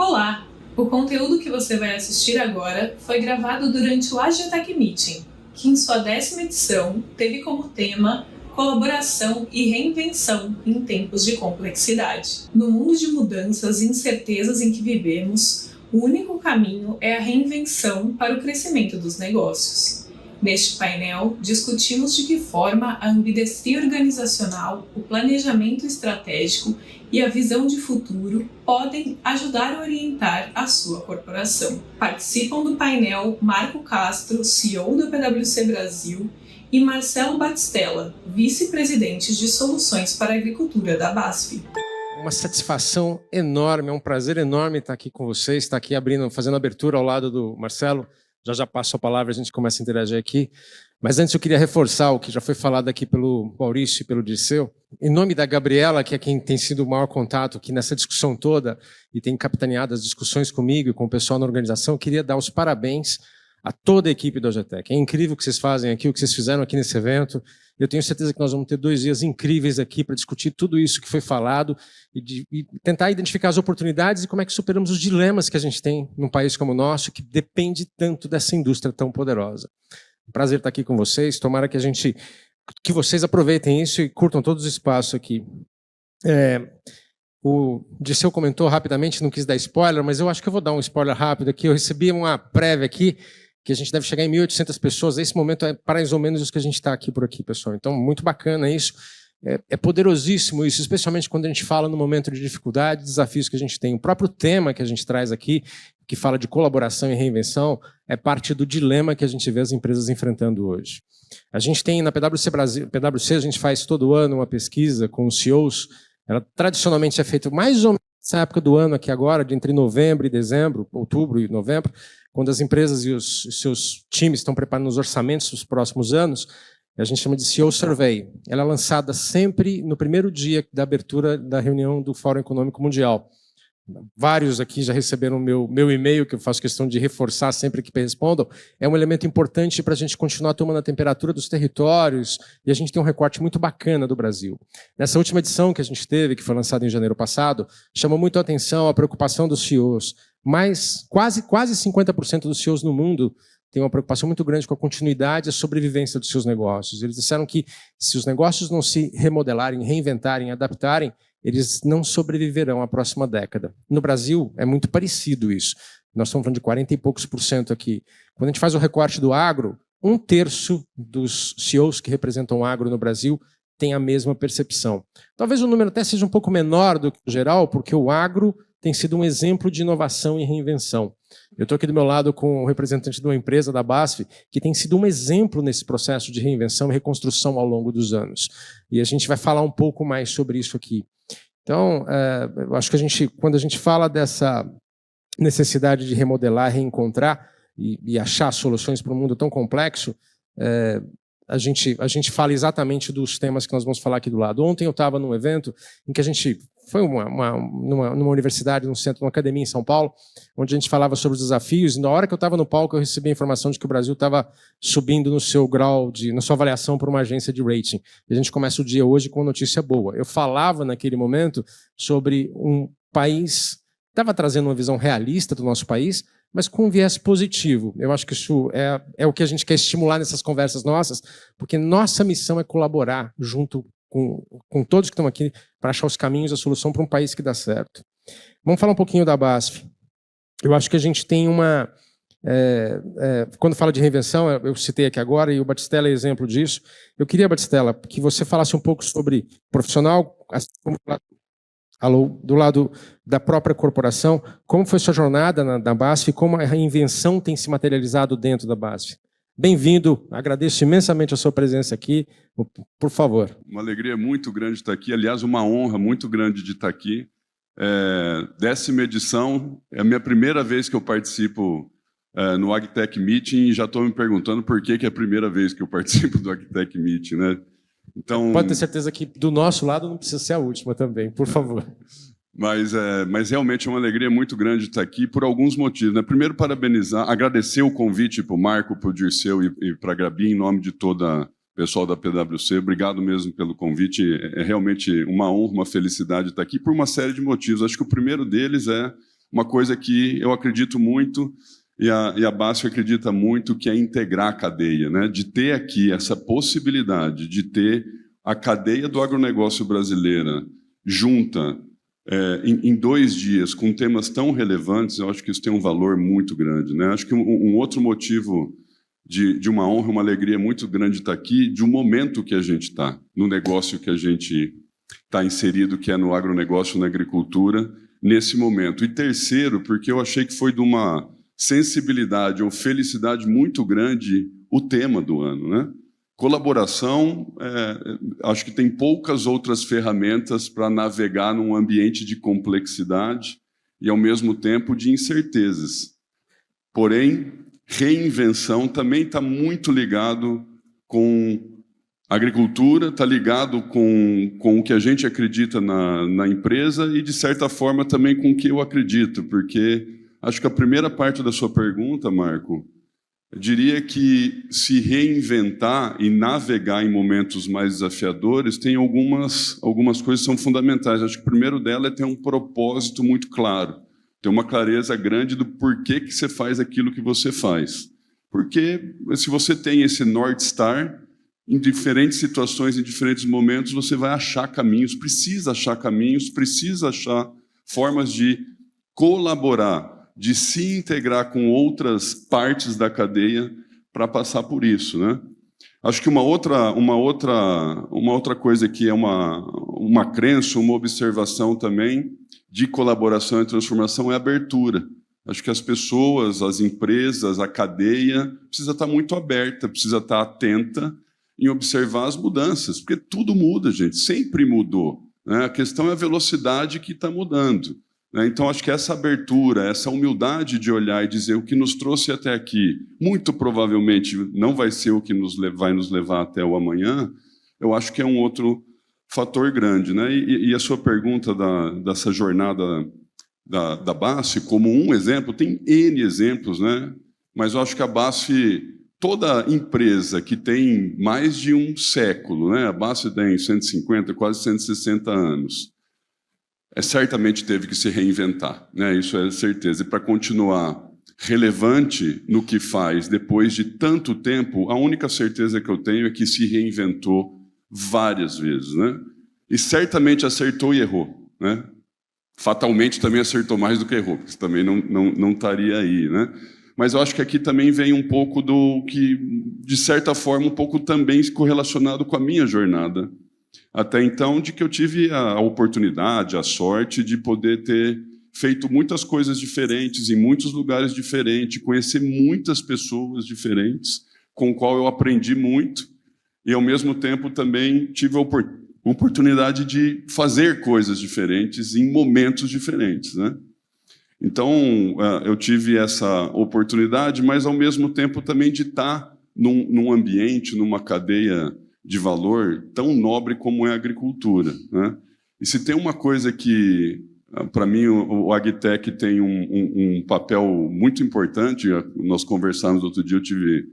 Olá! O conteúdo que você vai assistir agora foi gravado durante o AGTech Meeting, que em sua 10ª edição teve como tema Colaboração e Reinvenção em Tempos de Complexidade. No mundo de mudanças e incertezas em que vivemos, o único caminho é a reinvenção para o crescimento dos negócios. Neste painel, discutimos de que forma a ambidestria organizacional, o planejamento estratégico e a visão de futuro podem ajudar a orientar a sua corporação. Participam do painel Marco Castro, CEO da PwC Brasil, e Marcelo Batistella, vice-presidente de Soluções para a Agricultura da BASF. Uma satisfação enorme, é um prazer enorme estar aqui com vocês, estar aqui fazendo abertura ao lado do Marcelo. Já passo a palavra, a gente começa a interagir aqui. Mas antes eu queria reforçar o que já foi falado aqui pelo Maurício e pelo Dirceu. Em nome da Gabriela, que é quem tem sido o maior contato aqui nessa discussão toda e tem capitaneado as discussões comigo e com o pessoal na organização, eu queria dar os parabéns a toda a equipe do AGTech. É incrível o que vocês fazem aqui, o que vocês fizeram aqui nesse evento. Eu tenho certeza que nós vamos ter 2 dias incríveis aqui para discutir tudo isso que foi falado e tentar identificar as oportunidades e como é que superamos os dilemas que a gente tem num país como o nosso, que depende tanto dessa indústria tão poderosa. Prazer estar aqui com vocês. Tomara que vocês aproveitem isso e curtam todos os espaços aqui. O Dirceu comentou rapidamente, não quis dar spoiler, mas eu acho que eu vou dar um spoiler rápido aqui. Eu recebi uma prévia aqui, que a gente deve chegar em 1.800 pessoas. Esse momento é mais ou menos isso que a gente está aqui por aqui, pessoal. Então, muito bacana isso. É poderosíssimo isso, especialmente quando a gente fala no momento de dificuldade, desafios que a gente tem. O próprio tema que a gente traz aqui, que fala de colaboração e reinvenção, é parte do dilema que a gente vê as empresas enfrentando hoje. A gente tem na PwC Brasil, PwC, a gente faz todo ano uma pesquisa com os CEOs. Ela tradicionalmente é feita mais ou menos nessa época do ano aqui agora, de entre novembro e dezembro, outubro e novembro, quando as empresas e os seus times estão preparando os orçamentos dos próximos anos. A gente chama de CEO Survey. Ela é lançada sempre no primeiro dia da abertura da reunião do Fórum Econômico Mundial. Vários aqui já receberam meu e-mail, que eu faço questão de reforçar sempre que respondam. É um elemento importante para a gente continuar tomando a temperatura dos territórios e a gente tem um recorte muito bacana do Brasil. Nessa última edição que a gente teve, que foi lançada em janeiro passado, chamou muito a atenção a preocupação dos CEOs. Mas quase 50% dos CEOs no mundo têm uma preocupação muito grande com a continuidade e a sobrevivência dos seus negócios. Eles disseram que se os negócios não se remodelarem, reinventarem, adaptarem, eles não sobreviverão à próxima década. No Brasil, é muito parecido isso. Nós estamos falando de 40 e poucos % aqui. Quando a gente faz o recorte do agro, 1/3 dos CEOs que representam o agro no Brasil tem a mesma percepção. Talvez o número até seja um pouco menor do que o geral, porque o agro tem sido um exemplo de inovação e reinvenção. Eu estou aqui do meu lado com o representante de uma empresa, da BASF, que tem sido um exemplo nesse processo de reinvenção e reconstrução ao longo dos anos. E a gente vai falar um pouco mais sobre isso aqui. Então, eu acho que quando a gente fala dessa necessidade de remodelar, reencontrar e achar soluções para um mundo tão complexo, a gente fala exatamente dos temas que nós vamos falar aqui do lado. Ontem eu estava num evento em que a gente foi numa universidade, num centro, numa academia em São Paulo, onde a gente falava sobre os desafios, e na hora que eu estava no palco eu recebi a informação de que o Brasil estava subindo no seu grau, na sua avaliação por uma agência de rating. E a gente começa o dia hoje com uma notícia boa. Eu falava naquele momento sobre um país, estava trazendo uma visão realista do nosso país, mas com um viés positivo. Eu acho que isso é o que a gente quer estimular nessas conversas nossas, porque nossa missão é colaborar junto com todos que estão aqui para achar os caminhos, a solução para um país que dá certo. Vamos falar um pouquinho da BASF. Eu acho que a gente tem quando fala de reinvenção, eu citei aqui agora, e o Batistella é exemplo disso. Eu queria, Batistella, que você falasse um pouco sobre profissional, do lado da própria corporação, como foi sua jornada na BASF e como a reinvenção tem se materializado dentro da BASF. Bem-vindo, agradeço imensamente a sua presença aqui, por favor. Uma alegria muito grande estar aqui, aliás, uma honra muito grande de estar aqui. 10ª edição, é a minha primeira vez que eu participo no AgTech Meeting e já estou me perguntando por que é a primeira vez que eu participo do AgTech Meeting, né? Então, pode ter certeza que do nosso lado não precisa ser a última também, por favor. Mas realmente é uma alegria muito grande estar aqui por alguns motivos, né? Primeiro, parabenizar, agradecer o convite para o Marco, para o Dirceu e para a Gabi, em nome de todo o pessoal da PwC. Obrigado mesmo pelo convite. É realmente uma honra, uma felicidade estar aqui por uma série de motivos. Acho que o primeiro deles é uma coisa que eu acredito muito, e a BASF acredita muito, que é integrar a cadeia, né? De ter aqui essa possibilidade de ter a cadeia do agronegócio brasileira junta em 2 dias, com temas tão relevantes. Eu acho que isso tem um valor muito grande, né? Acho que um outro motivo de uma honra, uma alegria muito grande estar aqui, de um momento que a gente está, no negócio que a gente está inserido, que é no agronegócio, na agricultura, nesse momento. E terceiro, porque eu achei que foi de uma sensibilidade ou felicidade muito grande o tema do ano, né? Colaboração, acho que tem poucas outras ferramentas para navegar num ambiente de complexidade e, ao mesmo tempo, de incertezas. Porém, reinvenção também está muito ligado com a agricultura, está ligado com o que a gente acredita na empresa e, de certa forma, também com o que eu acredito, porque acho que a primeira parte da sua pergunta, Marco, eu diria que se reinventar e navegar em momentos mais desafiadores, tem algumas coisas que são fundamentais. Acho que o primeiro dela é ter um propósito muito claro, ter uma clareza grande do porquê que você faz aquilo que você faz. Porque se você tem esse North Star, em diferentes situações, em diferentes momentos, você vai achar caminhos, precisa achar formas de colaborar, de se integrar com outras partes da cadeia para passar por isso, né? Acho que uma outra coisa que é uma crença, uma observação também de colaboração e transformação é a abertura. Acho que as pessoas, as empresas, a cadeia precisa estar muito aberta, precisa estar atenta em observar as mudanças, porque tudo muda, gente, sempre mudou, né? A questão é a velocidade que está mudando. Então, acho que essa abertura, essa humildade de olhar e dizer o que nos trouxe até aqui, muito provavelmente não vai ser o que vai nos levar até o amanhã, eu acho que é um outro fator grande, né? E a sua pergunta dessa jornada da BASF, como um exemplo, tem N exemplos, né? Mas eu acho que a BASF, toda empresa que tem mais de um século, né? A BASF tem 150, quase 160 anos, certamente teve que se reinventar, né? Isso é certeza. E para continuar relevante no que faz depois de tanto tempo, a única certeza que eu tenho é que se reinventou várias vezes, né? E certamente acertou e errou, né? Fatalmente também acertou mais do que errou, porque também não estaria aí, né? Mas eu acho que aqui também vem um pouco do que, de certa forma, um pouco também correlacionado com a minha jornada até então, de que eu tive a oportunidade, a sorte de poder ter feito muitas coisas diferentes, em muitos lugares diferentes, conhecer muitas pessoas diferentes, com o qual eu aprendi muito, e, ao mesmo tempo, também tive a oportunidade de fazer coisas diferentes em momentos diferentes, né? Então, eu tive essa oportunidade, mas, ao mesmo tempo, também de estar num ambiente, numa cadeia de valor tão nobre como é a agricultura, né? E se tem uma coisa que, para mim, o AgTech tem um papel muito importante, nós conversamos outro dia, eu tive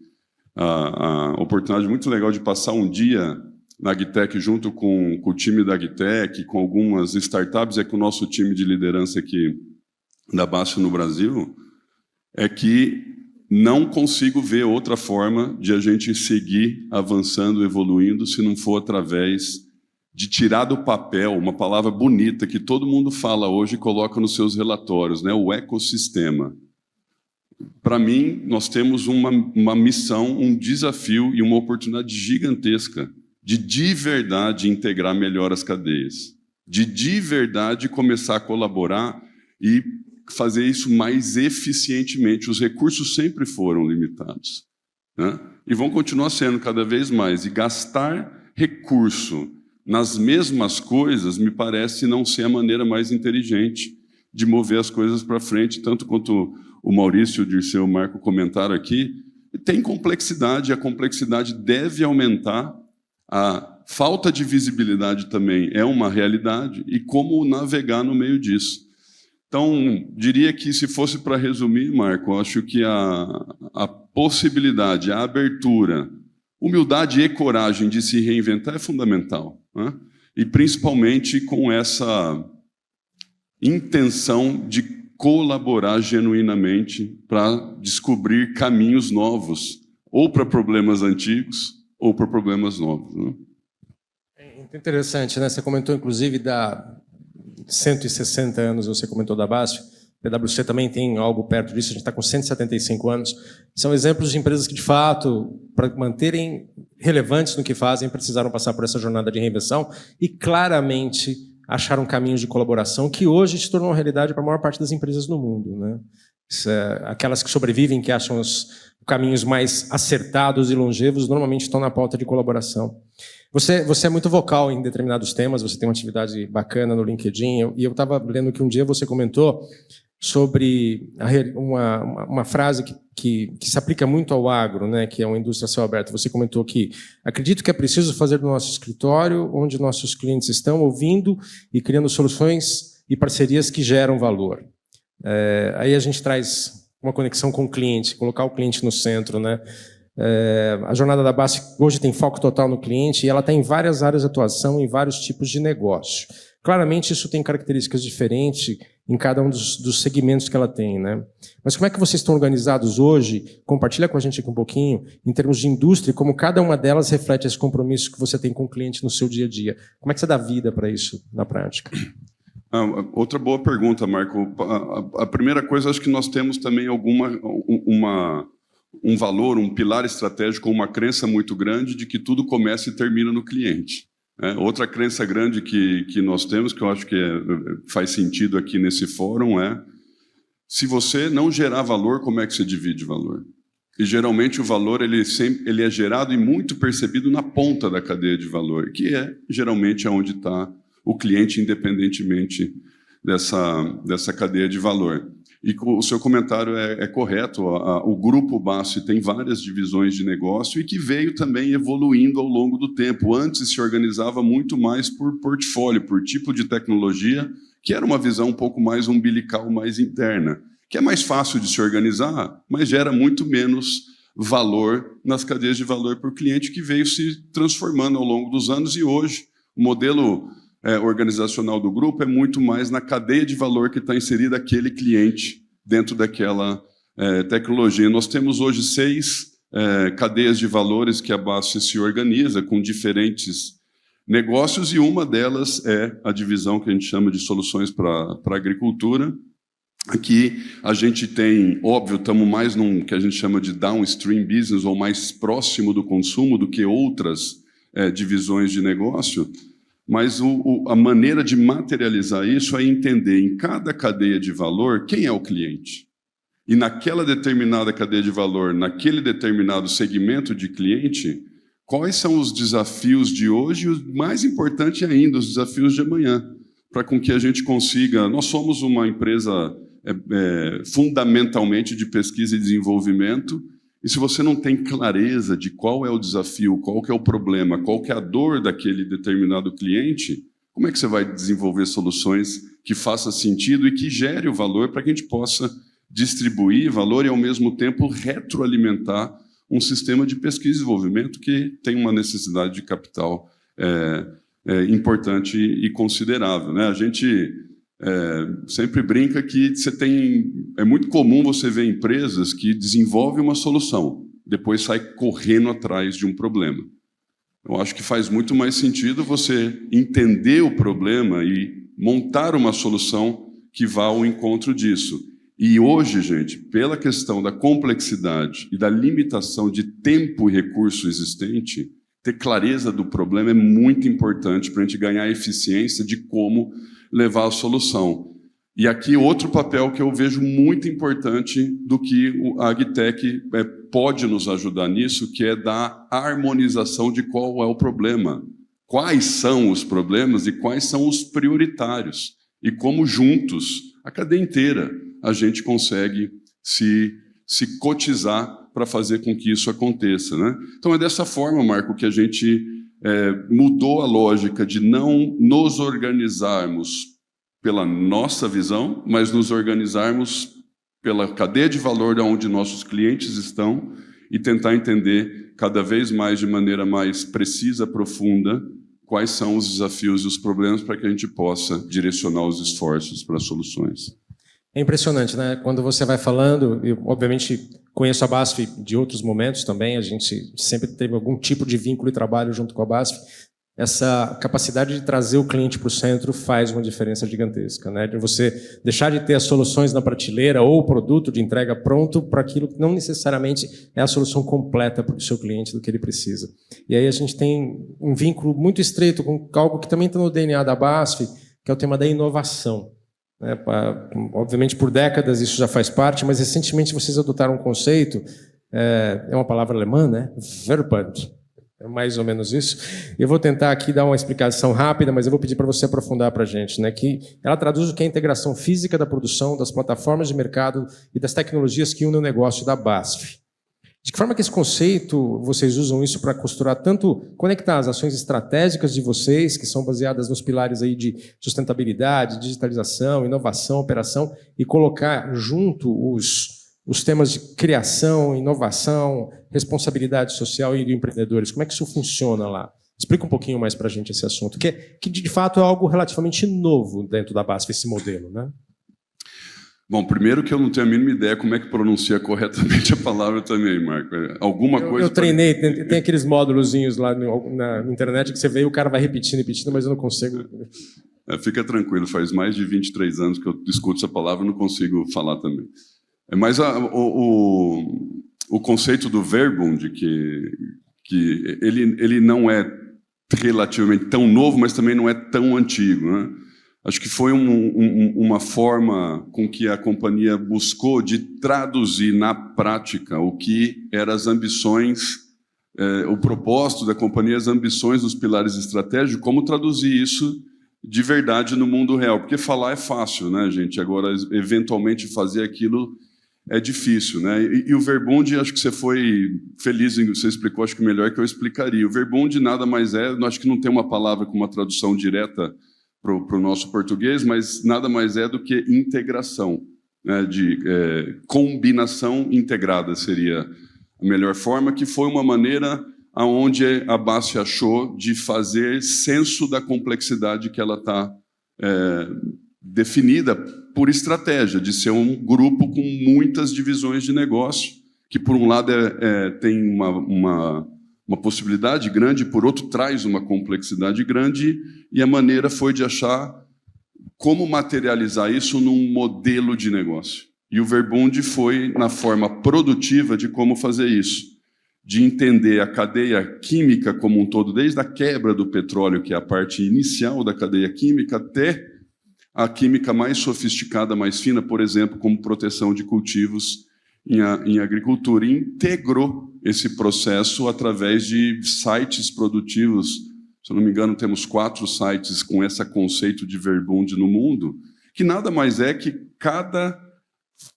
a oportunidade muito legal de passar um dia na AgTech junto com o time da AgTech, com algumas startups, com o nosso time de liderança aqui da BASF no Brasil, é que não consigo ver outra forma de a gente seguir avançando, evoluindo, se não for através de tirar do papel uma palavra bonita que todo mundo fala hoje e coloca nos seus relatórios, né? O ecossistema. Para mim, nós temos uma missão, um desafio e uma oportunidade gigantesca de verdade integrar melhor as cadeias, de verdade começar a colaborar e fazer isso mais eficientemente. Os recursos sempre foram limitados, né? E vão continuar sendo cada vez mais. E gastar recurso nas mesmas coisas me parece não ser a maneira mais inteligente de mover as coisas para frente, tanto quanto o Maurício, o Dirceu, o Marco comentaram aqui. Tem complexidade, e a complexidade deve aumentar. A falta de visibilidade também é uma realidade, e como navegar no meio disso. Então, diria que, se fosse para resumir, Marco, eu acho que a possibilidade, a abertura, humildade e coragem de se reinventar é fundamental, né? E principalmente com essa intenção de colaborar genuinamente para descobrir caminhos novos, ou para problemas antigos, ou para problemas novos. Né? É interessante, né? Você comentou, inclusive, da 160 anos, você comentou da BASF. A PwC também tem algo perto disso, a gente está com 175 anos. São exemplos de empresas que, de fato, para manterem relevantes no que fazem, precisaram passar por essa jornada de reinvenção e, claramente, acharam caminhos de colaboração que hoje se tornam realidade para a maior parte das empresas no mundo, né? Aquelas que sobrevivem, que acham os caminhos mais acertados e longevos, normalmente estão na pauta de colaboração. Você é muito vocal em determinados temas, você tem uma atividade bacana no LinkedIn, e eu estava lendo que um dia você comentou sobre uma frase que se aplica muito ao agro, né, que é uma indústria a céu aberto. Você comentou que acredito que é preciso fazer do nosso escritório onde nossos clientes estão ouvindo e criando soluções e parcerias que geram valor. Aí a gente traz uma conexão com o cliente, colocar o cliente no centro, né? A jornada da BASF hoje tem foco total no cliente e ela está em várias áreas de atuação, em vários tipos de negócio. Claramente isso tem características diferentes em cada um dos segmentos que ela tem, né? Mas como é que vocês estão organizados hoje? Compartilha com a gente aqui um pouquinho, em termos de indústria, como cada uma delas reflete esse compromisso que você tem com o cliente no seu dia a dia. Como é que você dá vida para isso na prática? Outra boa pergunta, Marco. A primeira coisa, acho que nós temos também um valor, um pilar estratégico, uma crença muito grande de que tudo começa e termina no cliente. Outra crença grande que nós temos, que eu acho que faz sentido aqui nesse fórum, é: se você não gerar valor, como é que você divide valor? E geralmente o valor ele é gerado e muito percebido na ponta da cadeia de valor, que geralmente é onde está o cliente, independentemente dessa cadeia de valor. E o seu comentário é correto. O Grupo BASF tem várias divisões de negócio e que veio também evoluindo ao longo do tempo. Antes se organizava muito mais por portfólio, por tipo de tecnologia, que era uma visão um pouco mais umbilical, mais interna, que é mais fácil de se organizar, mas gera muito menos valor nas cadeias de valor para o cliente, que veio se transformando ao longo dos anos. E hoje o modelo organizacional do grupo é muito mais na cadeia de valor que está inserida aquele cliente dentro daquela tecnologia. Nós temos hoje 6 cadeias de valores que a BASF se organiza com diferentes negócios, e uma delas é a divisão que a gente chama de soluções para a agricultura. Aqui a gente tem, óbvio, estamos mais num que a gente chama de downstream business, ou mais próximo do consumo do que outras divisões de negócio. Mas a maneira de materializar isso é entender em cada cadeia de valor quem é o cliente. E naquela determinada cadeia de valor, naquele determinado segmento de cliente, quais são os desafios de hoje e, o mais importante ainda, os desafios de amanhã, para com que a gente consiga... Nós somos uma empresa fundamentalmente de pesquisa e desenvolvimento, e se você não tem clareza de qual é o desafio, qual que é o problema, qual que é a dor daquele determinado cliente, como é que você vai desenvolver soluções que façam sentido e que gere o valor para que a gente possa distribuir valor e, ao mesmo tempo, retroalimentar um sistema de pesquisa e desenvolvimento que tem uma necessidade de capital importante e considerável, né? A gente sempre brinca que é muito comum você ver empresas que desenvolvem uma solução, depois sai correndo atrás de um problema. Eu acho que faz muito mais sentido você entender o problema e montar uma solução que vá ao encontro disso. E hoje, gente, pela questão da complexidade e da limitação de tempo e recurso existente, ter clareza do problema é muito importante para a gente ganhar eficiência de como levar a solução. E aqui outro papel que eu vejo muito importante do que a AgTech pode nos ajudar nisso, que é da harmonização de qual é o problema. Quais são os problemas e quais são os prioritários. E como juntos, a cadeia inteira, a gente consegue se cotizar para fazer com que isso aconteça, né? Então é dessa forma, Marco, que a gente mudou a lógica de não nos organizarmos pela nossa visão, mas nos organizarmos pela cadeia de valor de onde nossos clientes estão e tentar entender cada vez mais, de maneira mais precisa, profunda, quais são os desafios e os problemas para que a gente possa direcionar os esforços para as soluções. É impressionante, né? Quando você vai falando, eu obviamente conheço a BASF de outros momentos também, a gente sempre teve algum tipo de vínculo e trabalho junto com a BASF. Essa capacidade de trazer o cliente para o centro faz uma diferença gigantesca, né? De você deixar de ter as soluções na prateleira ou o produto de entrega pronto para aquilo que não necessariamente é a solução completa para o seu cliente do que ele precisa. E aí a gente tem um vínculo muito estreito com algo que também está no DNA da BASF, que é o tema da inovação. Obviamente, por décadas isso já faz parte, mas recentemente vocês adotaram um conceito, é uma palavra alemã, né? Verbund. É mais ou menos isso. Eu vou tentar aqui dar uma explicação rápida, mas eu vou pedir para você aprofundar para a gente, né? Que ela traduz o que é a integração física da produção, das plataformas de mercado e das tecnologias que unem o negócio da BASF. De que forma que esse conceito, vocês usam isso para costurar tanto, conectar as ações estratégicas de vocês, que são baseadas nos pilares aí de sustentabilidade, digitalização, inovação, operação, e colocar junto os temas de criação, inovação, responsabilidade social e de empreendedores. Como é que isso funciona lá? Explica um pouquinho mais para a gente esse assunto, que de fato é algo relativamente novo dentro da BASF, esse modelo, né? Bom, primeiro que eu não tenho a mínima ideia como é que pronuncia corretamente a palavra também, Marco. Alguma coisa... Eu treinei, tem aqueles módulozinhos lá na internet que você vê e o cara vai repetindo, mas eu não consigo... Fica tranquilo, faz mais de 23 anos que eu escuto essa palavra e não consigo falar também. Mas o conceito do Verbund, que ele não é relativamente tão novo, mas também não é tão antigo, né? Acho que foi uma forma com que a companhia buscou de traduzir na prática o que eram as ambições, o propósito da companhia, as ambições dos pilares estratégicos, como traduzir isso de verdade no mundo real. Porque falar é fácil, né, gente? Agora, eventualmente, fazer aquilo é difícil, né? E o Verbund, acho que você foi feliz em você explicou, acho que melhor que eu explicaria. O Verbund nada mais acho que não tem uma palavra com uma tradução direta para o nosso português, mas nada mais é do que integração, né, combinação integrada seria a melhor forma, que foi uma maneira aonde a BASF achou de fazer senso da complexidade que ela está definida por estratégia, de ser um grupo com muitas divisões de negócio, que por um lado tem uma possibilidade grande, por outro traz uma complexidade grande, e a maneira foi de achar como materializar isso num modelo de negócio. E o Verbund foi na forma produtiva de como fazer isso, de entender a cadeia química como um todo, desde a quebra do petróleo, que é a parte inicial da cadeia química, até a química mais sofisticada, mais fina, por exemplo, como proteção de cultivos em agricultura, e integrou esse processo através de sites produtivos. Se eu não me engano, temos 4 sites com esse conceito de Verbund no mundo, que nada mais é que cada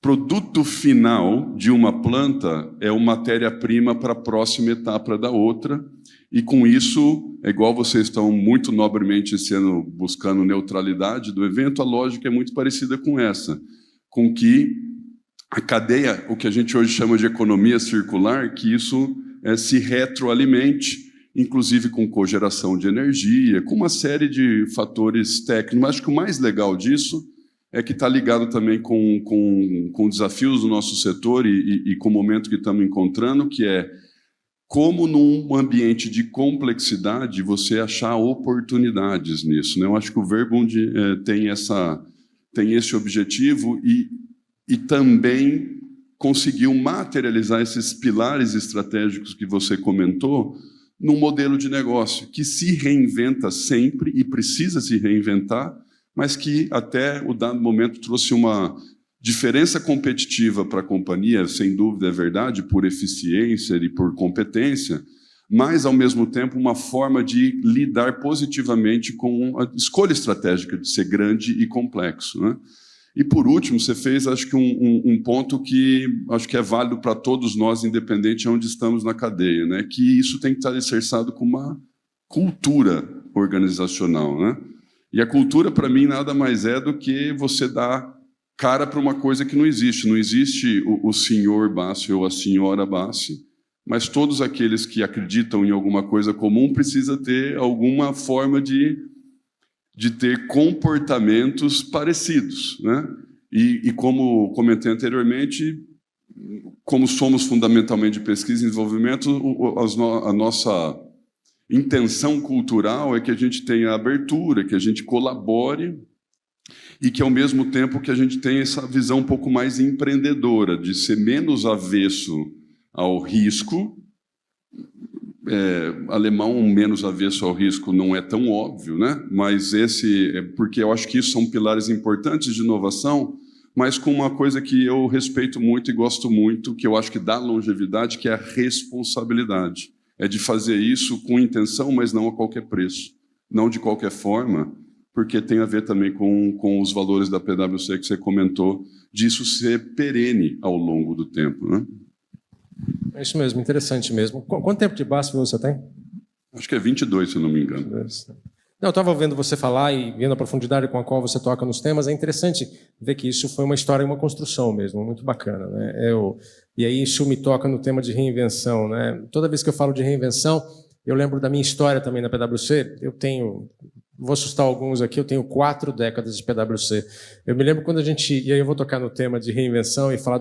produto final de uma planta é uma matéria-prima para a próxima etapa da outra, e com isso, é igual vocês estão muito nobremente esse ano buscando neutralidade do evento, a lógica é muito parecida com essa, com que a cadeia, o que a gente hoje chama de economia circular, que isso se retroalimente, inclusive com cogeração de energia, com uma série de fatores técnicos. Mas acho que o mais legal disso é que está ligado também com desafios do nosso setor e com o momento que estamos encontrando, que é como, num ambiente de complexidade, você achar oportunidades nisso, né? Eu acho que o Verbund tem esse objetivo e também conseguiu materializar esses pilares estratégicos que você comentou num modelo de negócio que se reinventa sempre e precisa se reinventar, mas que até o dado momento trouxe uma diferença competitiva para a companhia, sem dúvida é verdade, por eficiência e por competência, mas, ao mesmo tempo, uma forma de lidar positivamente com a escolha estratégica de ser grande e complexo, né? E, por último, você fez, acho que, um ponto que acho que é válido para todos nós, independente de onde estamos na cadeia, né? Que isso tem que estar alicerçado com uma cultura organizacional, né? E a cultura, para mim, nada mais é do que você dar cara para uma coisa que não existe. Não existe o senhor BASF ou a senhora BASF, mas todos aqueles que acreditam em alguma coisa comum precisam ter alguma forma de ter comportamentos parecidos, né? E como comentei anteriormente, como somos fundamentalmente de pesquisa e desenvolvimento, a nossa intenção cultural é que a gente tenha abertura, que a gente colabore e que, ao mesmo tempo, que a gente tenha essa visão um pouco mais empreendedora, de ser menos avesso ao risco. Alemão menos avesso ao risco não é tão óbvio, né? Mas porque eu acho que isso são pilares importantes de inovação, mas com uma coisa que eu respeito muito e gosto muito, que eu acho que dá longevidade, que é a responsabilidade. É de fazer isso com intenção, mas não a qualquer preço, não de qualquer forma, porque tem a ver também com os valores da PwC que você comentou, disso ser perene ao longo do tempo, né? É isso mesmo, interessante mesmo. Quanto tempo de BASF você tem? Acho que é 22, se eu não me engano. Não, eu estava vendo você falar e vendo a profundidade com a qual você toca nos temas. É interessante ver que isso foi uma história e uma construção mesmo, muito bacana, né? E aí isso me toca no tema de reinvenção, né? Toda vez que eu falo de reinvenção, eu lembro da minha história também na PwC. Vou assustar alguns aqui, eu tenho 4 décadas de PwC. Eu me lembro quando e aí eu vou tocar no tema de reinvenção e falar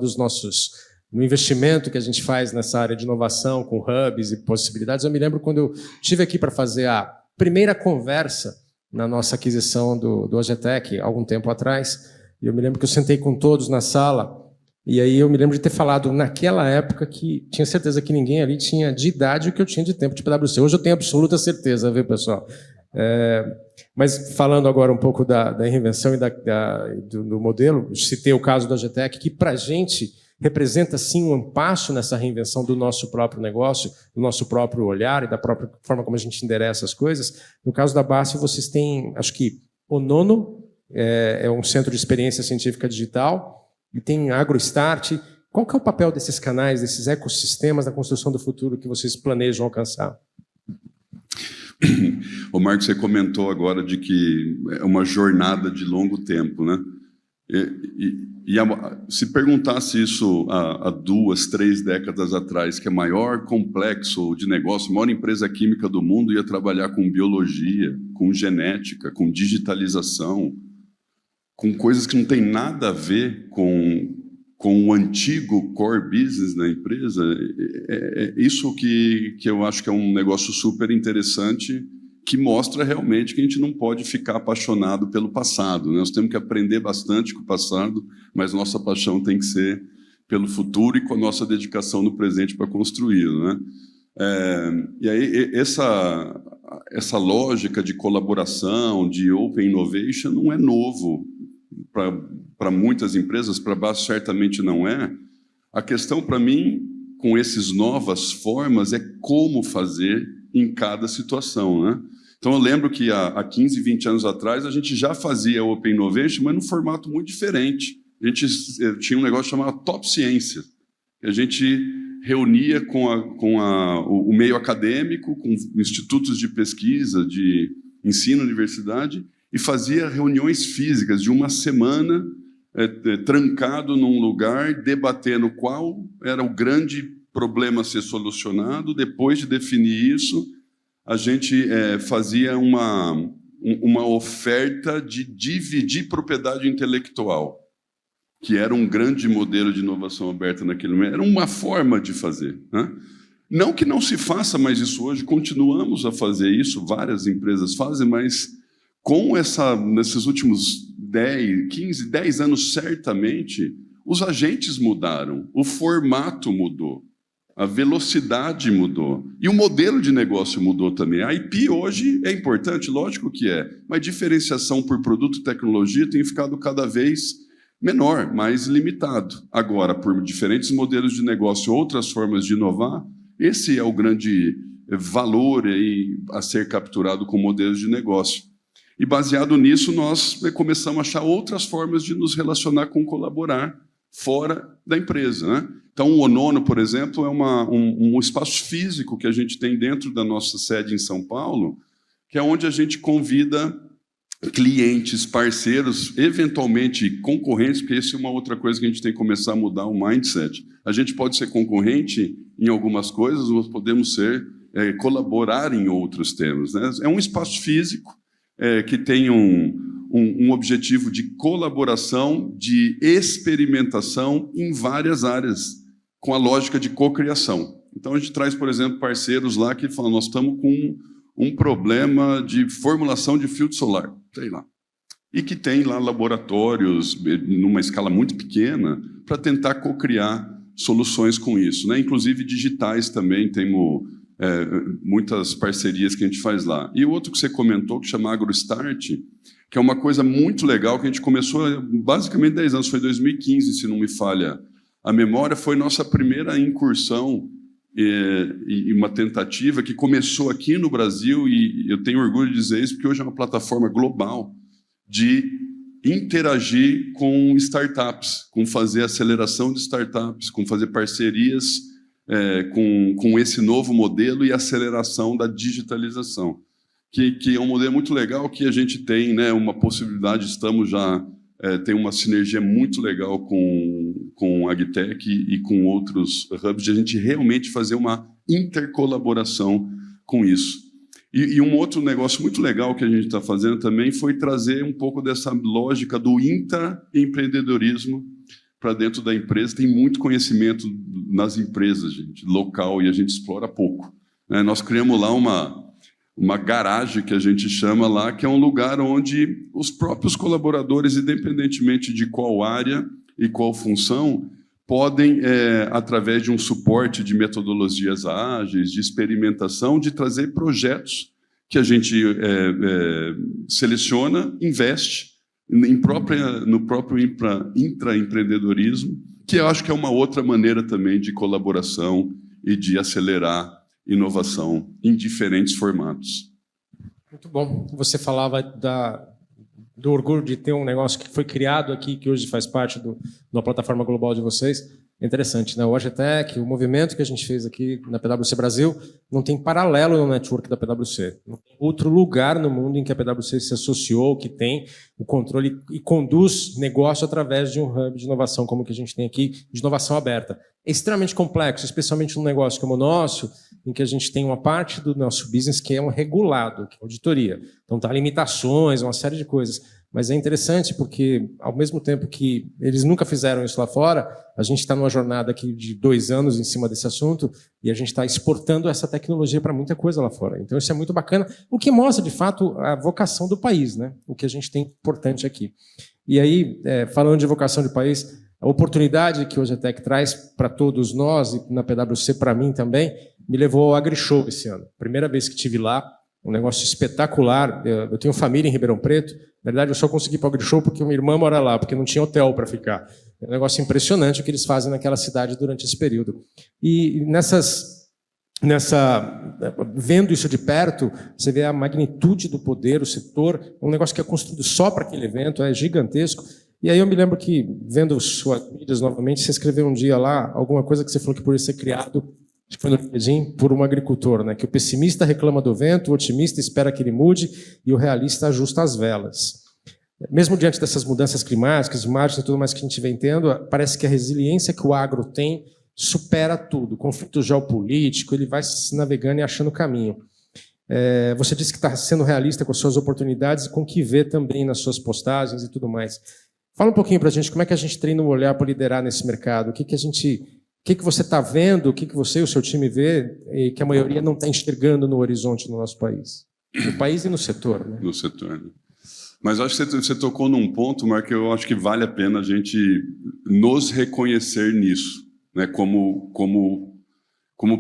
no investimento que a gente faz nessa área de inovação, com hubs e possibilidades. Eu me lembro quando eu estive aqui para fazer a primeira conversa na nossa aquisição do OGTEC, algum tempo atrás, e eu me lembro que eu sentei com todos na sala, e aí eu me lembro de ter falado naquela época que tinha certeza que ninguém ali tinha de idade o que eu tinha de tempo de PwC. Hoje eu tenho absoluta certeza, viu, pessoal? Mas falando agora um pouco da reinvenção e do modelo, citei o caso da OGTEC, que para a gente representa, sim, um passo nessa reinvenção do nosso próprio negócio, do nosso próprio olhar e da própria forma como a gente endereça as coisas. No caso da BASF, vocês têm, acho que, o Nono, é um centro de experiência científica digital, e tem AgroStart. Qual que é o papel desses canais, desses ecossistemas na construção do futuro que vocês planejam alcançar? O Marcos, você comentou agora de que é uma jornada de longo tempo, né? Se perguntasse isso há 2, 3 décadas atrás, que é maior complexo de negócio, a maior empresa química do mundo ia trabalhar com biologia, com genética, com digitalização, com coisas que não tem nada a ver com o antigo core business da empresa, isso que eu acho que é um negócio super interessante, que mostra realmente que a gente não pode ficar apaixonado pelo passado, né? Nós temos que aprender bastante com o passado, mas nossa paixão tem que ser pelo futuro e com a nossa dedicação no presente para construí-lo, né? E aí essa lógica de colaboração, de open innovation, não é novo para muitas empresas, para a BASF certamente não é. A questão para mim, com essas novas formas, é como fazer em cada situação, né? Então, eu lembro que há 15, 20 anos atrás, a gente já fazia Open Innovation, mas num formato muito diferente. A gente tinha um negócio chamado Top Ciência, que a gente reunia com o meio acadêmico, com institutos de pesquisa, de ensino, universidade, e fazia reuniões físicas de uma semana, trancado num lugar, debatendo qual era o grande problema a ser solucionado. Depois de definir isso, a gente fazia uma oferta de dividir propriedade intelectual, que era um grande modelo de inovação aberta naquele momento. Era uma forma de fazer, né? Não que não se faça mais isso hoje, continuamos a fazer isso, várias empresas fazem, mas nesses últimos 10 anos, certamente, os agentes mudaram, o formato mudou, a velocidade mudou e o modelo de negócio mudou também. A IP hoje é importante, lógico que é, mas diferenciação por produto e tecnologia tem ficado cada vez menor, mais limitado. Agora, por diferentes modelos de negócio, outras formas de inovar, esse é o grande valor aí a ser capturado com modelos de negócio. E, baseado nisso, nós começamos a achar outras formas de nos relacionar com colaborar fora da empresa, né? Então, o Onono, por exemplo, é um espaço físico que a gente tem dentro da nossa sede em São Paulo, que é onde a gente convida clientes, parceiros, eventualmente concorrentes, porque isso é uma outra coisa que a gente tem que começar a mudar o mindset. A gente pode ser concorrente em algumas coisas, mas podemos colaborar em outros temas, né? É um espaço físico que tem um objetivo de colaboração, de experimentação em várias áreas, com a lógica de cocriação. Então, a gente traz, por exemplo, parceiros lá que falam, nós estamos com um problema de formulação de filtro solar, sei lá, e que tem lá laboratórios, numa escala muito pequena, para tentar cocriar soluções com isso, né? Inclusive digitais também, temos muitas parcerias que a gente faz lá. E o outro que você comentou, que chama AgroStart, que é uma coisa muito legal, que a gente começou basicamente 10 anos, foi 2015, se não me falha a memória, foi nossa primeira incursão e uma tentativa que começou aqui no Brasil, e eu tenho orgulho de dizer isso, porque hoje é uma plataforma global de interagir com startups, com fazer aceleração de startups, com fazer parcerias com esse novo modelo e aceleração da digitalização, que é um modelo muito legal que a gente tem, né, uma possibilidade, estamos já, tem uma sinergia muito legal com a Agtech e com outros hubs, de a gente realmente fazer uma intercolaboração com isso. E um outro negócio muito legal que a gente está fazendo também foi trazer um pouco dessa lógica do intraempreendedorismo para dentro da empresa. Tem muito conhecimento nas empresas, gente, local, e a gente explora pouco, né? Nós criamos lá uma garagem, que a gente chama lá, que é um lugar onde os próprios colaboradores, independentemente de qual área e qual função, podem, através de um suporte de metodologias ágeis, de experimentação, de trazer projetos que a gente seleciona, investe no próprio intraempreendedorismo, que eu acho que é uma outra maneira também de colaboração e de acelerar inovação em diferentes formatos. Muito bom. Você falava do orgulho de ter um negócio que foi criado aqui, que hoje faz parte da plataforma global de vocês. É interessante, né? O Agtech, o movimento que a gente fez aqui na PwC Brasil, não tem paralelo no network da PwC. Não tem outro lugar no mundo em que a PwC se associou, que tem o controle e conduz negócio através de um hub de inovação como o que a gente tem aqui, de inovação aberta. É extremamente complexo, especialmente num negócio como o nosso, em que a gente tem uma parte do nosso business que é um regulado, que é auditoria. Então, tá limitações, uma série de coisas. Mas é interessante porque, ao mesmo tempo que eles nunca fizeram isso lá fora, a gente está numa jornada aqui de 2 anos em cima desse assunto e a gente está exportando essa tecnologia para muita coisa lá fora. Então, isso é muito bacana, o que mostra, de fato, a vocação do país, né? O que a gente tem importante aqui. E aí, falando de vocação de país, a oportunidade que o Agtech traz para todos nós, e na PwC para mim também, me levou ao AgriShow esse ano. Primeira vez que estive lá, um negócio espetacular. Eu tenho família em Ribeirão Preto. Na verdade, eu só consegui ir para o AgriShow porque minha irmã mora lá, porque não tinha hotel para ficar. É um negócio impressionante o que eles fazem naquela cidade durante esse período. E vendo isso de perto, você vê a magnitude do poder, o setor, um negócio que é construído só para aquele evento, é gigantesco. E aí eu me lembro que, vendo suas mídias novamente, você escreveu um dia lá alguma coisa que você falou que poderia ser criado, acho que foi no LinkedIn, por um agricultor, né? Que o pessimista reclama do vento, o otimista espera que ele mude e o realista ajusta as velas. Mesmo diante dessas mudanças climáticas, imagens e tudo mais que a gente vem tendo, parece que a resiliência que o agro tem supera tudo. O conflito geopolítico, ele vai navegando e achando caminho. Você disse que está sendo realista com as suas oportunidades e com o que vê também nas suas postagens e tudo mais. Fala um pouquinho para a gente como é que a gente treina um olhar para liderar nesse mercado. O que você está vendo, o que você e o seu time vê e que a maioria não está enxergando no horizonte no nosso país? No país e no setor, né? No setor, né? Mas acho que você tocou num ponto, Marco, que eu acho que vale a pena a gente nos reconhecer nisso, né? Como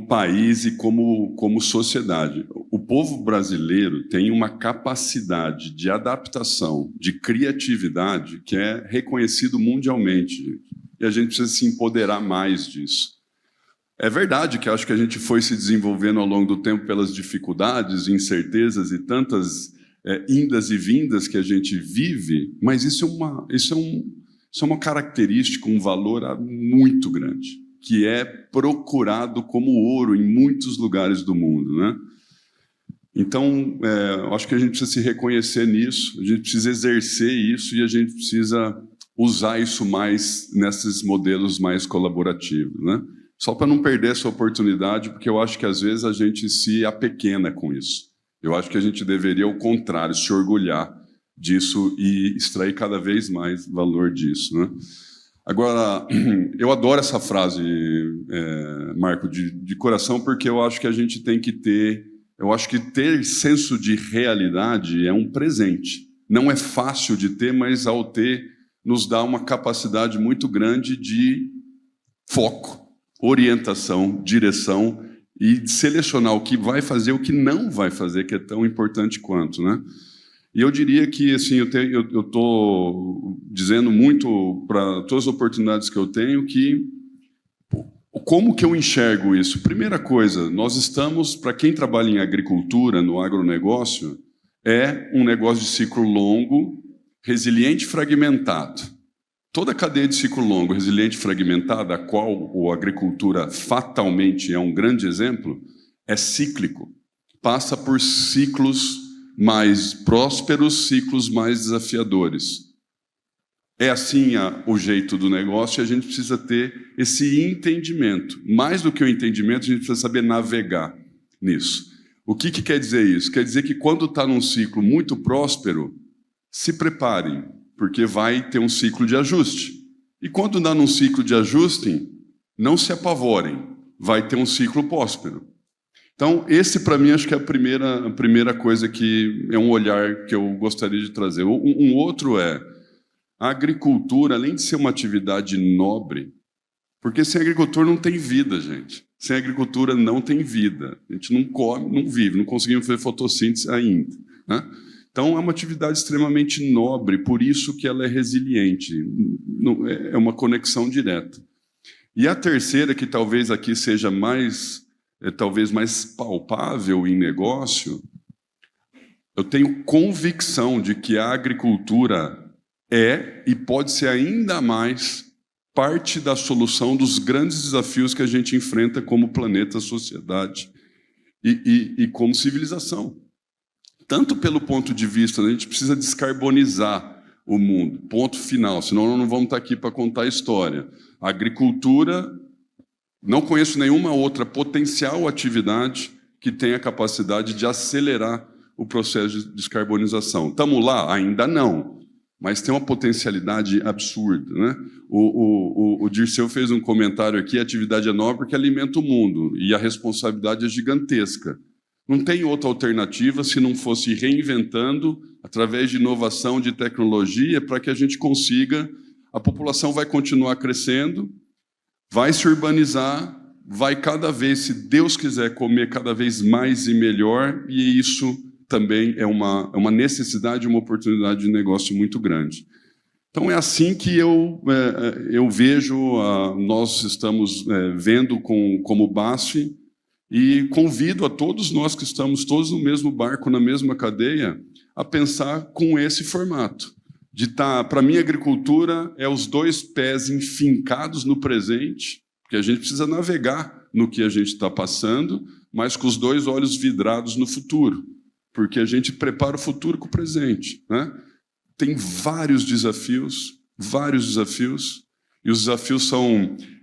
país e como sociedade. O povo brasileiro tem uma capacidade de adaptação, de criatividade, que é reconhecido mundialmente, gente. E a gente precisa se empoderar mais disso. É verdade que acho que a gente foi se desenvolvendo ao longo do tempo pelas dificuldades, incertezas e tantas indas e vindas que a gente vive, mas isso é uma característica, um valor muito grande, que é procurado como ouro em muitos lugares do mundo, né? Então, acho que a gente precisa se reconhecer nisso, a gente precisa exercer isso e a gente precisa usar isso mais nesses modelos mais colaborativos, né? Só para não perder essa oportunidade, porque eu acho que às vezes a gente se apequena com isso. Eu acho que a gente deveria, ao contrário, se orgulhar disso e extrair cada vez mais valor disso, né? Agora, eu adoro essa frase, Marco, de coração, porque eu acho que a gente tem que ter... Eu acho que ter senso de realidade é um presente. Não é fácil de ter, mas ao ter, nos dá uma capacidade muito grande de foco, orientação, direção e de selecionar o que vai fazer e o que não vai fazer, que é tão importante quanto, né? E eu diria que assim, eu estou dizendo muito para todas as oportunidades que eu tenho que como que eu enxergo isso? Primeira coisa, nós estamos, para quem trabalha em agricultura, no agronegócio, é um negócio de ciclo longo, resiliente e fragmentado. Toda a cadeia de ciclo longo, resiliente e fragmentada, a qual a agricultura fatalmente é um grande exemplo, é cíclico. Passa por ciclos mais prósperos, ciclos mais desafiadores. É assim o jeito do negócio e a gente precisa ter esse entendimento. Mais do que o entendimento, a gente precisa saber navegar nisso. O que quer dizer isso? Quer dizer que quando está num ciclo muito próspero, se preparem, porque vai ter um ciclo de ajuste. E quando está num ciclo de ajuste, não se apavorem, vai ter um ciclo próspero. Então, esse, para mim, acho que é a primeira coisa que é um olhar que eu gostaria de trazer. Um outro é a agricultura, além de ser uma atividade nobre, porque sem agricultura não tem vida, gente. Sem agricultura não tem vida. A gente não come, não vive, não conseguimos fazer fotossíntese ainda, né? Então, é uma atividade extremamente nobre, por isso que ela é resiliente. É uma conexão direta. E a terceira, que talvez aqui seja talvez mais palpável em negócio, eu tenho convicção de que a agricultura é e pode ser ainda mais parte da solução dos grandes desafios que a gente enfrenta como planeta, sociedade e como civilização. Tanto pelo ponto de vista, a gente precisa descarbonizar o mundo, ponto final, senão nós não vamos estar aqui para contar a história. A agricultura, não conheço nenhuma outra potencial atividade que tenha a capacidade de acelerar o processo de descarbonização. Estamos lá? Ainda não. Mas tem uma potencialidade absurda, né? O Dirceu fez um comentário aqui, a atividade é nova porque alimenta o mundo, e a responsabilidade é gigantesca. Não tem outra alternativa se não fosse reinventando, através de inovação, de tecnologia, para que a gente consiga... A população vai continuar crescendo, vai se urbanizar, vai cada vez, se Deus quiser, comer cada vez mais e melhor, e isso... também é uma necessidade, uma oportunidade de negócio muito grande. Então, é assim que eu vejo, nós estamos vendo como BASF, e convido a todos nós que estamos todos no mesmo barco, na mesma cadeia, a pensar com esse formato. Para mim, a agricultura é os dois pés enfincados no presente, porque a gente precisa navegar no que a gente está passando, mas com os dois olhos vidrados no futuro. Porque a gente prepara o futuro com o presente, né? Tem vários desafios, e os desafios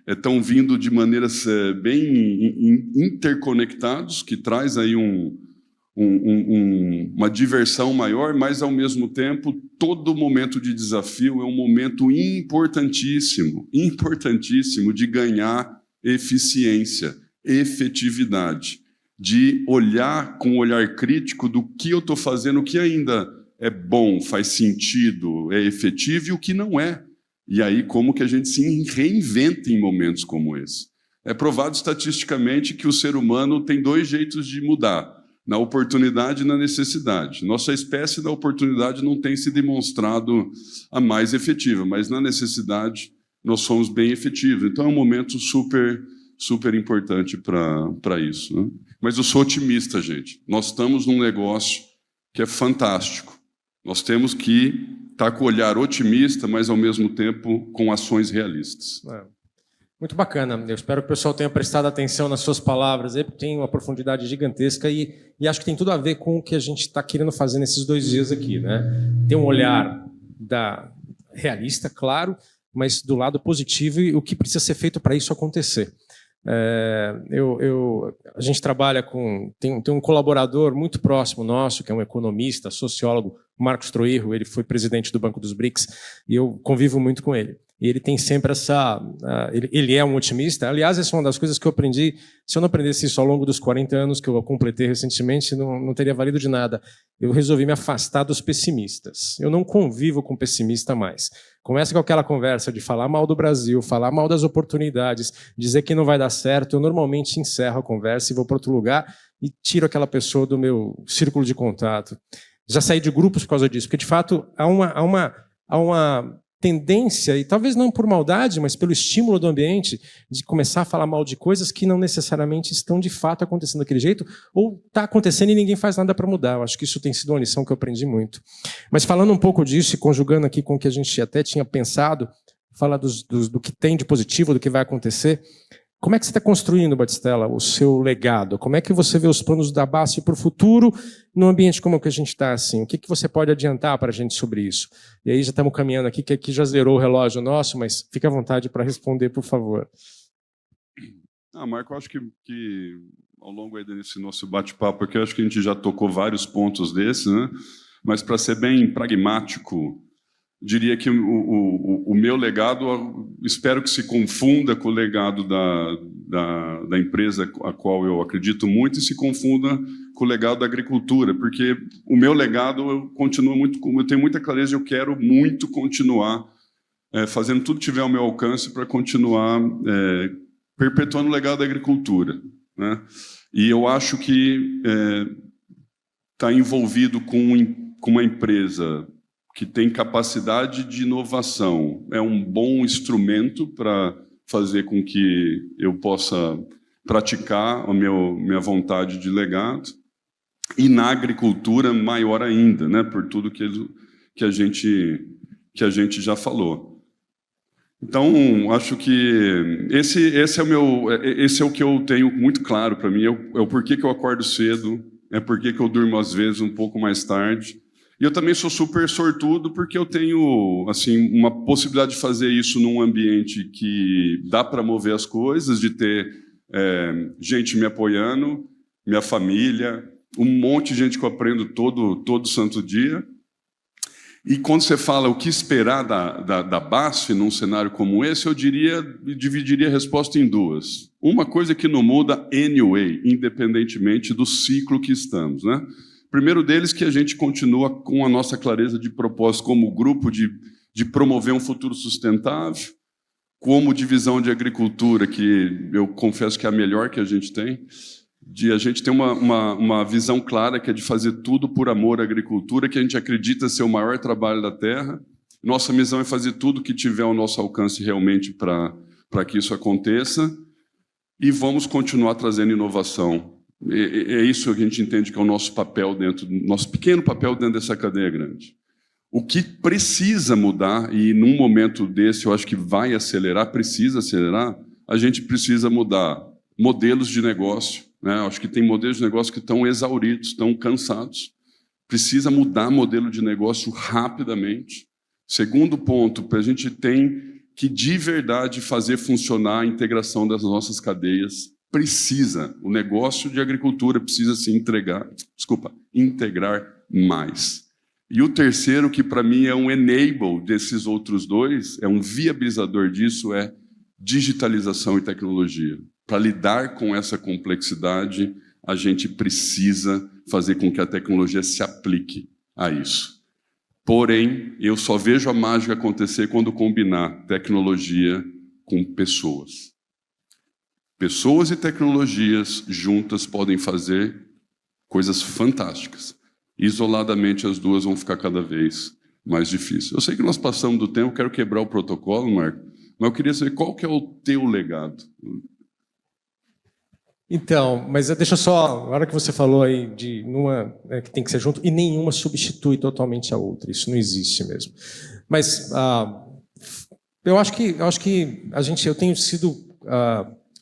estão vindo de maneiras bem interconectados, que traz aí uma diversão maior, mas, ao mesmo tempo, todo momento de desafio é um momento importantíssimo de ganhar eficiência, efetividade, de olhar com um olhar crítico do que eu estou fazendo, o que ainda é bom, faz sentido, é efetivo e o que não é. E aí como que a gente se reinventa em momentos como esse. É provado estatisticamente que o ser humano tem dois jeitos de mudar, na oportunidade e na necessidade. Nossa espécie da oportunidade não tem se demonstrado a mais efetiva, mas na necessidade nós somos bem efetivos. Então é um momento super importante para isso, né? Mas eu sou otimista, gente. Nós estamos num negócio que é fantástico. Nós temos que estar com o olhar otimista, mas, ao mesmo tempo, com ações realistas. Muito bacana. Eu espero que o pessoal tenha prestado atenção nas suas palavras, porque tem uma profundidade gigantesca e acho que tem tudo a ver com o que a gente está querendo fazer nesses 2 dias aqui, né? Ter um olhar realista, claro, mas do lado positivo e o que precisa ser feito para isso acontecer. A gente trabalha tem um colaborador muito próximo nosso, que é um economista, sociólogo o Marcos Troirro, ele foi presidente do Banco dos BRICS, e eu convivo muito com ele. E ele tem sempre essa... ele é um otimista. Aliás, essa é uma das coisas que eu aprendi. Se eu não aprendesse isso ao longo dos 40 anos que eu completei recentemente, não teria valido de nada. Eu resolvi me afastar dos pessimistas. Eu não convivo com pessimista mais. Começa com aquela conversa de falar mal do Brasil, falar mal das oportunidades, dizer que não vai dar certo. Eu normalmente encerro a conversa e vou para outro lugar e tiro aquela pessoa do meu círculo de contato. Já saí de grupos por causa disso, porque, de fato, há uma tendência, e talvez não por maldade, mas pelo estímulo do ambiente, de começar a falar mal de coisas que não necessariamente estão de fato acontecendo daquele jeito, ou está acontecendo e ninguém faz nada para mudar. Eu acho que isso tem sido uma lição que eu aprendi muito. Mas falando um pouco disso e conjugando aqui com o que a gente até tinha pensado, falar do que tem de positivo, do que vai acontecer, como é que você está construindo, Batistella, o seu legado? Como é que você vê os planos da BASF para o futuro num ambiente como o que a gente está assim? O que você pode adiantar para a gente sobre isso? E aí já estamos caminhando aqui, que aqui já zerou o relógio nosso, mas fique à vontade para responder, por favor. Marco, eu acho que ao longo aí desse nosso bate-papo aqui, eu acho que a gente já tocou vários pontos desses, né? Mas para ser bem pragmático, diria que o meu legado, espero que se confunda com o legado da empresa a qual eu acredito muito e se confunda com o legado da agricultura, porque o meu legado eu tenho muita clareza, eu quero muito continuar fazendo tudo que tiver ao meu alcance para continuar perpetuando o legado da agricultura, né? E eu acho que está envolvido com uma empresa que tem capacidade de inovação, é um bom instrumento para fazer com que eu possa praticar a minha vontade de legado, e na agricultura maior ainda, né, por tudo que a gente já falou. Então, acho que esse é o que eu tenho muito claro para mim, é o porquê que eu acordo cedo, é porquê que eu durmo às vezes um pouco mais tarde. E eu também sou super sortudo porque eu tenho assim, uma possibilidade de fazer isso num ambiente que dá para mover as coisas, de ter gente me apoiando, minha família, um monte de gente que eu aprendo todo santo dia. E quando você fala o que esperar da BASF num cenário como esse, eu dividiria a resposta em duas. Uma coisa que não muda anyway, independentemente do ciclo que estamos, né? Primeiro deles, que a gente continua com a nossa clareza de propósito como grupo de promover um futuro sustentável, como divisão de agricultura, que eu confesso que é a melhor que a gente tem, de a gente ter uma visão clara que é de fazer tudo por amor à agricultura, que a gente acredita ser o maior trabalho da terra. Nossa missão é fazer tudo que tiver ao nosso alcance realmente para que isso aconteça, e vamos continuar trazendo inovação. É isso que a gente entende que é o nosso papel nosso pequeno papel dentro dessa cadeia grande. O que precisa mudar, e num momento desse eu acho que precisa acelerar, a gente precisa mudar modelos de negócio, né? Acho que tem modelos de negócio que estão exauridos, estão cansados. Precisa mudar modelo de negócio rapidamente. Segundo ponto, a gente tem que de verdade fazer funcionar a integração das nossas cadeias. O negócio de agricultura precisa se integrar mais. E o terceiro, que para mim é um enable desses outros dois, é um viabilizador disso, é digitalização e tecnologia. Para lidar com essa complexidade, a gente precisa fazer com que a tecnologia se aplique a isso. Porém, eu só vejo a mágica acontecer quando combinar tecnologia com pessoas. Pessoas e tecnologias juntas podem fazer coisas fantásticas. Isoladamente, as duas vão ficar cada vez mais difíceis. Eu sei que nós passamos do tempo, quero quebrar o protocolo, Marco, mas eu queria saber qual que é o teu legado. Então, mas deixa só, a hora que você falou aí de que tem que ser junto, e nenhuma substitui totalmente a outra, isso não existe mesmo. Mas eu acho que eu tenho sido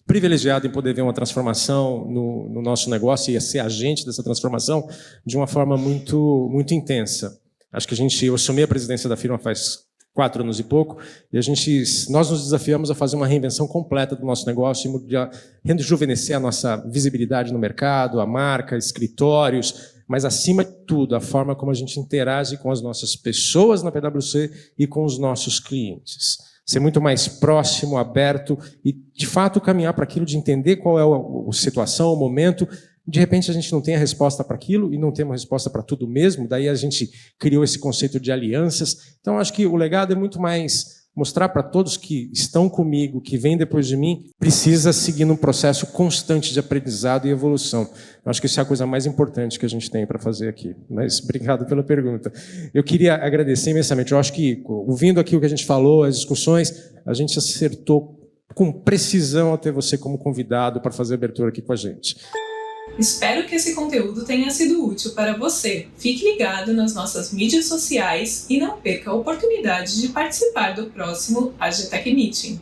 privilegiado em poder ver uma transformação no nosso negócio e ser agente dessa transformação de uma forma muito, muito intensa. Acho que eu assumi a presidência da firma faz 4 anos e pouco, e nós nos desafiamos a fazer uma reinvenção completa do nosso negócio e rejuvenescer a nossa visibilidade no mercado, a marca, escritórios, mas acima de tudo, a forma como a gente interage com as nossas pessoas na PwC e com os nossos clientes. Ser muito mais próximo, aberto e, de fato, caminhar para aquilo de entender qual é a situação, o momento. De repente, a gente não tem a resposta para aquilo e não tem uma resposta para tudo mesmo. Daí a gente criou esse conceito de alianças. Então, acho que o legado é muito mais mostrar para todos que estão comigo, que vêm depois de mim, precisa seguir num processo constante de aprendizado e evolução. Eu acho que isso é a coisa mais importante que a gente tem para fazer aqui. Mas obrigado pela pergunta. Eu queria agradecer imensamente. Eu acho que, ouvindo aqui o que a gente falou, as discussões, a gente acertou com precisão ao ter você como convidado para fazer a abertura aqui com a gente. Espero que esse conteúdo tenha sido útil para você. Fique ligado nas nossas mídias sociais e não perca a oportunidade de participar do próximo AGTech Meeting.